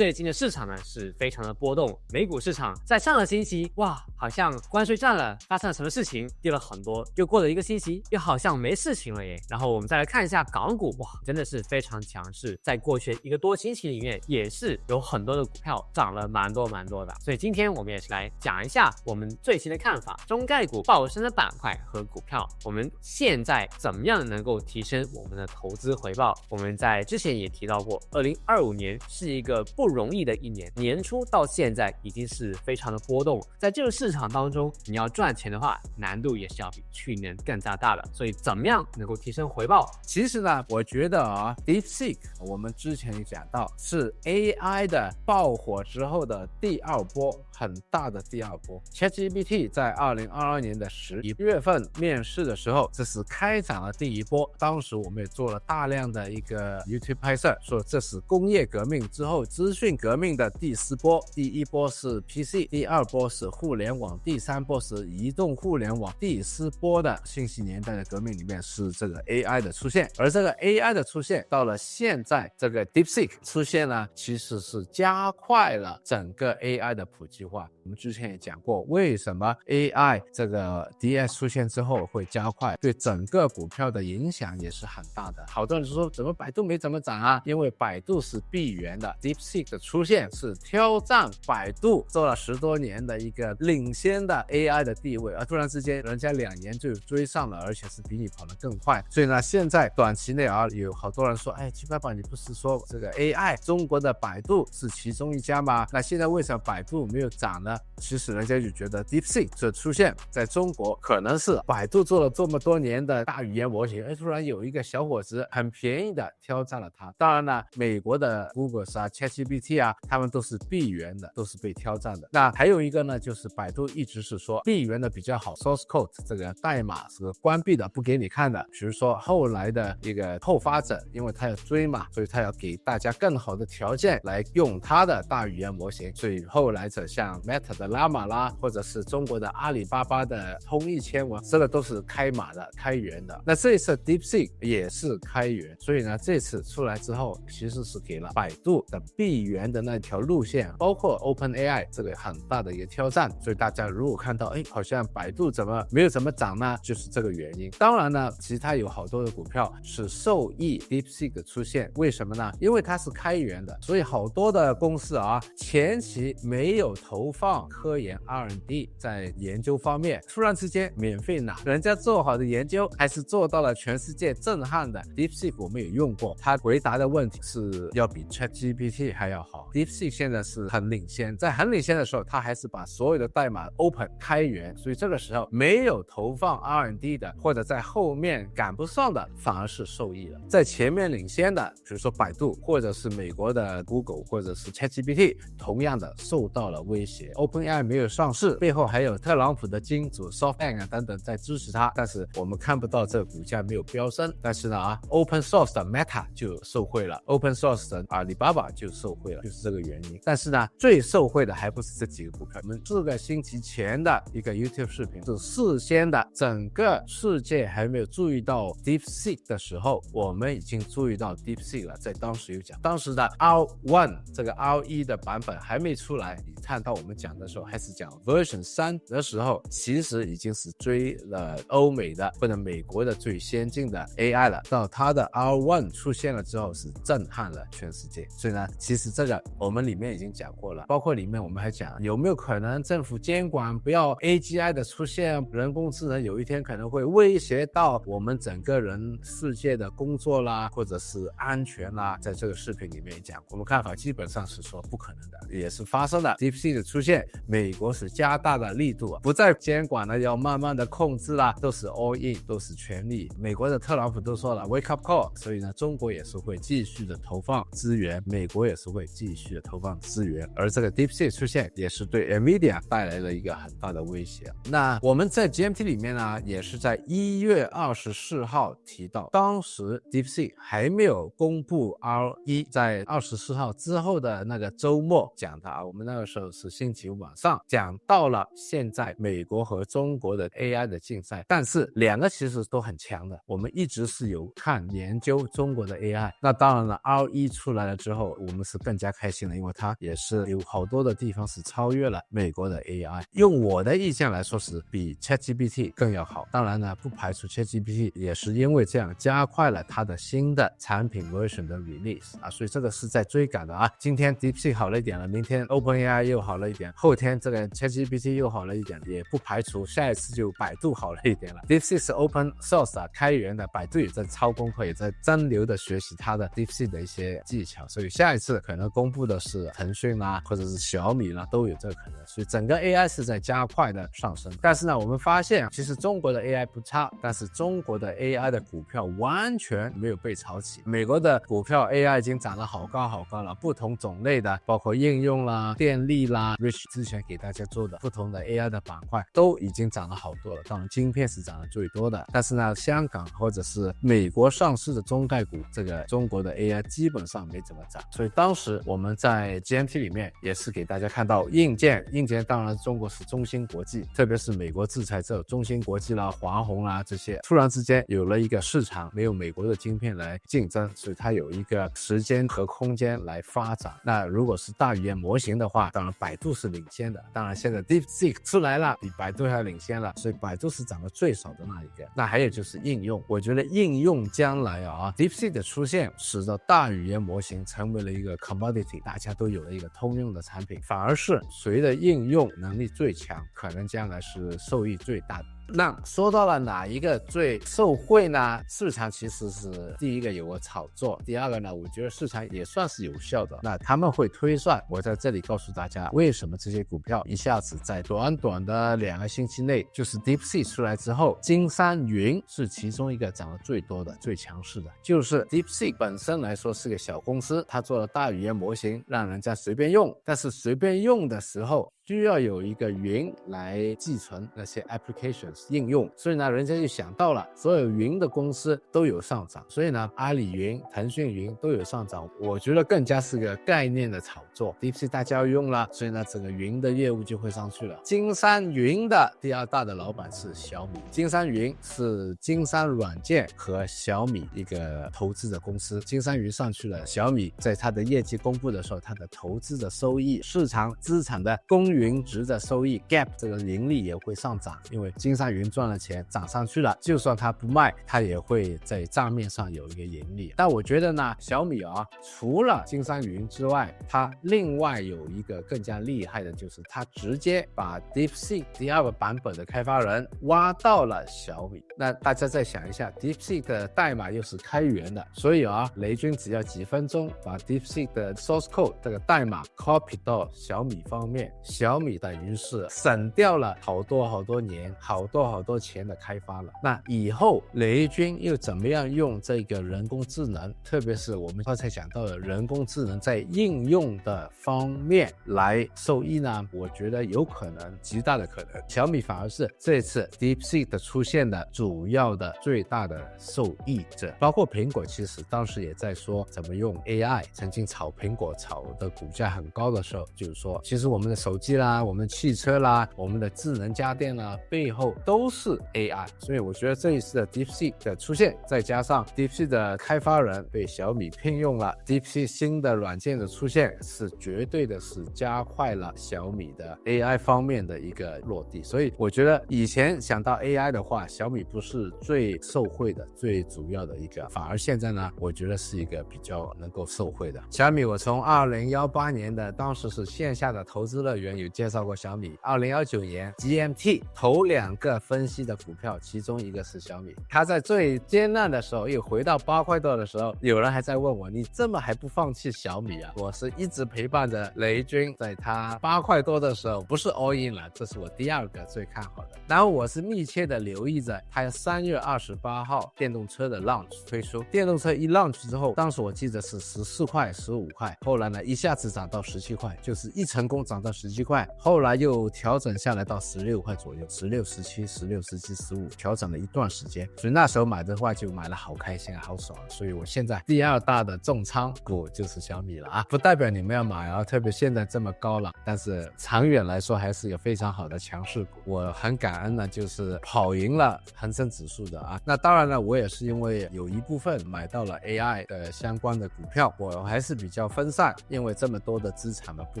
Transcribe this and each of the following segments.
最近的市场呢是非常的波动，美股市场在上个星期，哇，好像关税战了，发生了什么事情，跌了很多，又过了一个星期，又好像没事情了耶。然后我们再来看一下港股，哇，真的是非常强势，在过去一个多星期里面，也是有很多的股票涨了蛮多的。所以今天我们也是来讲一下我们最新的看法，中概股爆升的板块和股票，我们现在怎么样能够提升我们的投资回报。我们在之前也提到过，2025年是一个不容易的一年，年初到现在已经是非常的波动，在这个市场当中，你要赚钱的话，难度也是要比去年更加大了。所以怎么样能够提升回报？其实呢，我觉得DeepSeek 我们之前也讲到，是 AI 的爆火之后的第二波，很大的第二波。ChatGPT 在2022年的11月份面世的时候，这是开展了第一波。当时我们也做了大量的一个 YouTube 拍摄，说这是工业革命之后资讯革命的第4波。第一波是 PC， 第二波是互联网，第三波是移动互联网，第4波的信息年代的革命里面是这个 AI 的出现。而这个 AI 的出现到了现在，这个 DeepSeek 出现呢，其实是加快了整个 AI 的普及化。我们之前也讲过，为什么 AI 这个 DS 出现之后会加快，对整个股票的影响也是很大的。好多人说怎么百度没怎么涨啊？因为百度是闭源的， DeepSeek 的出现是挑战百度做了10多年的一个领先的 AI 的地位，而突然之间人家2年就追上了，而且是比你跑得更快。所以呢，现在短期内有好多人说，七爸爸，你不是说这个 AI 中国的百度是其中一家吗？那现在为什么百度没有涨呢？其实人家就觉得 DeepSeek 这出现在中国，可能是百度做了这么多年的大语言模型，突然有一个小伙子很便宜的挑战了它。当然了，美国的 Google 啊 ChatGPT 啊，他们都是闭源的，都是被挑战的。那还有一个呢，就是百度一直是说闭源的比较好， source code 这个代码是关闭的，不给你看的。比如说后来的一个后发者，因为他要追嘛，所以他要给大家更好的条件来用他的大语言模型，所以后来者像 Meta 的 Llama 啦，或者是中国的阿里巴巴的通义千文，这个都是开码的，开源的。那这一次 DeepSeek 也是开源，所以呢，这次出来之后，其实是给了百度的闭源的那条路线，包括 OpenAI 这个很大的一个挑战。所以大家如果看到好像百度怎么没有怎么涨呢，就是这个原因。当然呢，其他有好多的股票是受益 DeepSeek 的出现，为什么呢？因为它是开源的，所以好多的公司前期没有投放科研 R&D 在研究方面，突然之间免费拿，人家做好的研究还是做到了全世界震撼的。 DeepSeek 我们也用过，它回答的问题是要比 ChatGPT 还要好。 DeepSeek 现在是很领先，在很领先的时候，它还是把所有的代码 Open 开源，所以这个时候没有投放 R&D 的，或者在后面赶不上的，反而是受益了。在前面领先的，比如说百度，或者是美国的 Google， 或者是 ChatGPT， 同样的受到了威胁。 OpenAI 没有上市，背后还有特朗普的金主 SoftBank 等等在支持它，但是我们看不到这个股价没有飙升。但是呢Open Source 的 Meta 就受惠了， Open Source 的阿里巴巴就受惠了，就是这个原因。但是呢，最受惠的还不是这几个股票。我们4个星期前的一个 YouTube 视频是事先的，整个世界还没有注意到 DeepSeek 的时候，我们已经注意到 DeepSeek 了。在当时有讲，当时的 R1 这个 R1 的版本还没出来，你看到我们讲的时候还是讲 Version 3的时候，其实已经是追了欧美的或者美国的最先进的 AI 了。到它的 R1 出现了之后，是震撼了全世界。所以呢，其实这个我们里面已经讲过了，包括里面我们还讲有没有可能政府监管不要 AGI 的出现，人工智能有一天可能会威胁到我们整个人世界的工作啦，或者是安全啦。在这个视频里面也讲，我们看法基本上是说不可能的，也是发生了。 DeepSeek 的出现，美国是加大了力度，不再监管了，要慢慢的控制啦，都是 all in， 都是全力。美国的特朗普都说了 wake up call， 所以呢，中国也是会继续的投放资源，美国也是会继续的投放资源。而这个 DeepSeek 出现也是对 NVIDIA 带来了一个很大的威胁。那我们在 GMT 里面呢，也是在1月24号提到，当时 DeepSeek还没有公布 R1， 在24号之后的那个周末讲的我们那个时候是星期集网上讲到了现在美国和中国的 AI 的竞赛，但是两个其实都很强的，我们一直是有研究中国的 AI。 那当然了 R1 出来了之后，我们是更加开心的，因为它也是有好多的地方是超越了美国的 AI。 用我的意见来说是比 ChatGPT 更要好，当然呢不排除 ChatGPT 也是因为这样加快了它的新的产品 version 的 release 所以这个是在追赶的今天 DeepSeek 好了一点了，明天 OpenAI 又好了一点，后天这个 ChatGPT 又好了一点，也不排除下一次就百度好了一点了。 DeepSeek 是 open source 开源的，百度也在抄功课，也在真流的学习它的 DeepSeek 的一些技巧，所以下一次可能公布的是腾讯啦或者是小米啦，都有这个可能。所以整个 AI 是在加快的上升。但是呢我们发现其实中国的 AI 不差，但是中国的 AI 的股票完全没有被炒起。美国的股票 AI 已经涨得好高好高了，不同种类的包括应用啦、电力啦， Rich 之前给大家做的不同的 AI 的板块都已经涨了好多了，当然晶片是涨得最多的。但是呢香港或者是美国上市的中概股，这个中国的 AI 基本上没怎么涨。所以当时我们在 GMT 里面也是给大家看到硬件当然中国是中芯国际，特别是美国制裁之后，中芯国际啦、华虹啦这些突然之间有了一个市场，没有美国的晶片来竞争，所以它有一个时间和空间来发展。那如果是大语言模型的话，当然百度是领先的，当然现在 DeepSeek 出来了，比百度还领先了，所以百度是涨得最少的那一个。那还有就是应用，我觉得应用将来DeepSeek 的出现使得大语言模型成为了一个 commodity， 大家都有了一个通用的产品，反而是谁的应用能力最强，可能将来是受益最大的。那说到了哪一个最受惠呢？市场其实是第一个有个炒作，第二个呢我觉得市场也算是有效的。那他们会推算，我在这里告诉大家为什么这些股票一下子在短短的2个星期内，就是 DeepSeek 出来之后，金山云是其中一个涨得最多的最强势的。就是 DeepSeek 本身来说是个小公司，它做了大语言模型让人家随便用，但是随便用的时候需要有一个云来寄存那些 applications 应用，所以呢人家就想到了所有云的公司都有上涨，所以呢阿里云、腾讯云都有上涨。我觉得更加是个概念的炒作， DeepSeek 大家要用了，所以呢整个云的业务就会上去了。金山云的第二大的老板是小米，金山云是金山软件和小米一个投资的公司，金山云上去了，小米在它的业绩公布的时候，它的投资的收益、市场资产的公云值的收益 gap 这个盈利也会上涨，因为金山云赚了钱涨上去了，就算它不卖，它也会在账面上有一个盈利。但我觉得呢小米除了金山云之外，它另外有一个更加厉害的，就是它直接把 DeepSeek 第二个版本的开发人挖到了小米。那大家再想一下， DeepSeek 的代码又是开源的，所以雷军只要几分钟把 DeepSeek 的 source code 这个代码 copy 到小米方面，小米等于是省掉了好多年好多钱的开发了。那以后雷军又怎么样用这个人工智能，特别是我们刚才讲到的人工智能在应用的方面来受益呢？我觉得有可能，极大的可能小米反而是这次 DeepSeek 的出现的主要的最大的受益者。包括苹果其实当时也在说怎么用 AI， 曾经炒苹果炒的股价很高的时候，就是说其实我们的手机啦、我们的汽车啦、我们的智能家电啦，背后都是 AI。 所以我觉得这一次的 DeepSeek 的出现，再加上 DeepSeek 的开发人被小米聘用了， DeepSeek 新的软件的出现，是绝对的是加快了小米的 AI 方面的一个落地。所以我觉得以前想到 AI 的话，小米不是最受惠的最主要的一个，反而现在呢我觉得是一个比较能够受惠的。小米我从2018年的当时是线下的投资乐园有介绍过小米，2019年 GMT 头2个分析的股票，其中一个是小米。它在最艰难的时候又回到8块多的时候，有人还在问我，你这么还不放弃小米啊？我是一直陪伴着雷军，在他8块多的时候不是 all in 了，这是我第2个最看好的。然后我是密切的留意着它3月28号电动车的 launch 推出，电动车一 launch 之后，当时我记得是14块15块，后来呢一下子涨到17块，就是一成功涨到17块，后来又调整下来到16块左右，16、17 17、16、17、15，调整了一段时间，所以那时候买的话就买了好开心啊，好爽。所以我现在第二大的重仓股就是小米了啊，不代表你们要买啊，特别现在这么高了，但是长远来说还是有非常好的强势股。我很感恩呢，就是跑赢了恒生指数的啊。那当然了，我也是因为有一部分买到了 AI 的相关的股票，我还是比较分散，因为这么多的资产嘛，不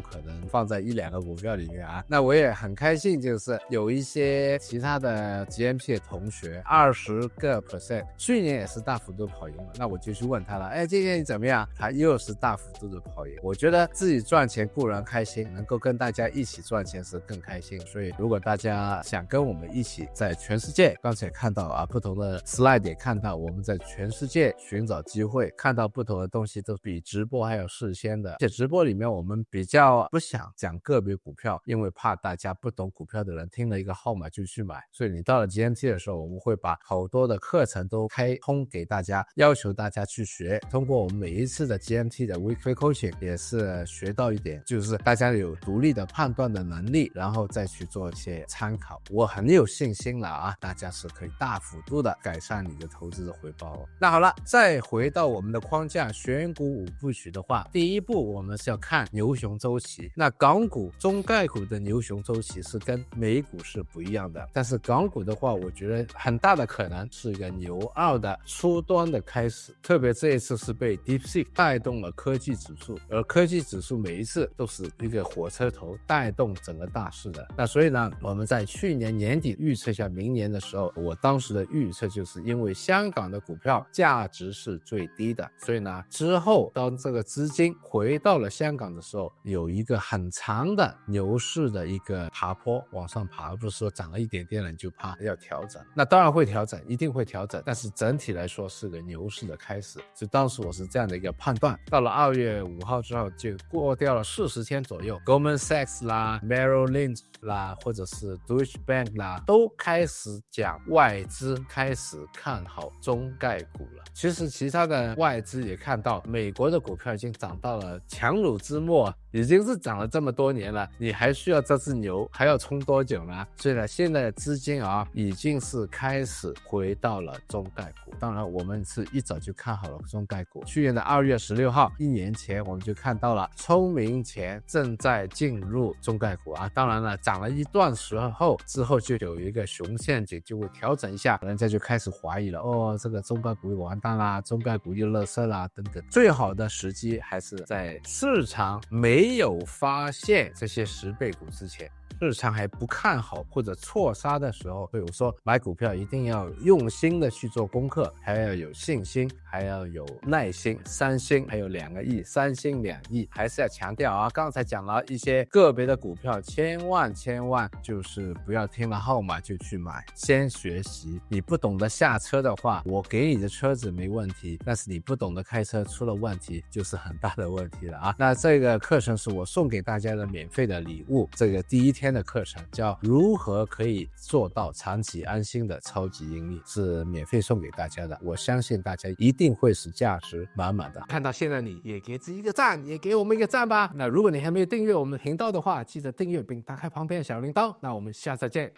可能放在一两个股票里面啊。那我也很开心，就是有一些其他的 GMP 的同学20%，去年也是大幅度跑赢了，那我就去问他了，哎，今年你怎么样？他又是大幅度的跑赢。我觉得自己赚钱固然开心，能够跟大家一起赚钱是更开心。所以如果大家想跟我们一起在全世界，刚才也看到啊，不同的 slide 也看到我们在全世界寻找机会，看到不同的东西都比直播还有事先的。而且直播里面我们比较不想讲个别股票，因为怕大家不懂股票的人听了一个号码就去买，所以你到了 GMT 的时候，我们会把好多的课程都开通给大家，要求大家去学。通过我们每一次的 GMT 的 Weekly Coaching 也是学到一点，就是大家有独立的判断的能力，然后再去做一些参考。我很有信心了啊，大家是可以大幅度的改善你的投资的回报哦。那好了，再回到我们的框架，选股5部曲的话，第一步我们是要看牛熊周期。那港股、中概股的牛熊周期是跟美股是不一样的，但是港股的话，我觉得很大的可能是一个牛2的初端的开始，特别这一次是被 DeepSeek 带动了科技指数，而科技指数每一次都是一个火车头带动整个大势的。那所以呢，我们在去年年底预测一下明年的时候，我当时的预测就是因为香港的股票价值是最低的，所以呢之后当这个资金回到了香港的时候，有一个很长的牛市的一个爬坡往上爬，不是说涨了一点点了你就怕要调整。那当然会调整，一定会调整，但是整体来说是个牛市的开始，就当时我是这样的一个判断。到了2月5号之后，就过掉了40天左右， Goldman Sachs 啦 Merrill Lynch 啦，或者是 Deutsche Bank 啦，都开始讲外资开始看好中概股了。其实其他的外资也看到美国的股票已经涨到了强弩之末，已经是涨了这么多年了，你还需要这只牛还要冲多久呢？所以呢，现在的资金啊已经是开始回到了中概股。当然我们是一早就看好了中概股，去年的2月16号1年前我们就看到了聪明钱正在进入中概股啊。当然了，涨了一段时候之后就有一个熊陷阱，就会调整一下，人家就开始怀疑了，哦，这个中概股完蛋啦，中概股又垃圾啦等等。最好的时机还是在市场没有发现这些10倍股之前，市场还不看好或者错杀的时候，所以我说买股票一定要用心的去做功课，还要有信心，还要有耐心，3星还有2个亿，3星2亿，还是要强调啊，刚才讲了一些个别的股票，千万就是不要听了号码就去买，先学习。你不懂得下车的话，我给你的车子没问题，但是你不懂得开车出了问题就是很大的问题了啊。那这个课程是我送给大家的免费的礼物，这个第一天的课程叫如何可以做到长期安心的超级盈利，是免费送给大家的，我相信大家一定会是价值满满的。看到现在你也给自己一个赞，也给我们一个赞吧。那如果你还没有订阅我们的频道的话，记得订阅并打开旁边的小铃铛。那我们下次再见。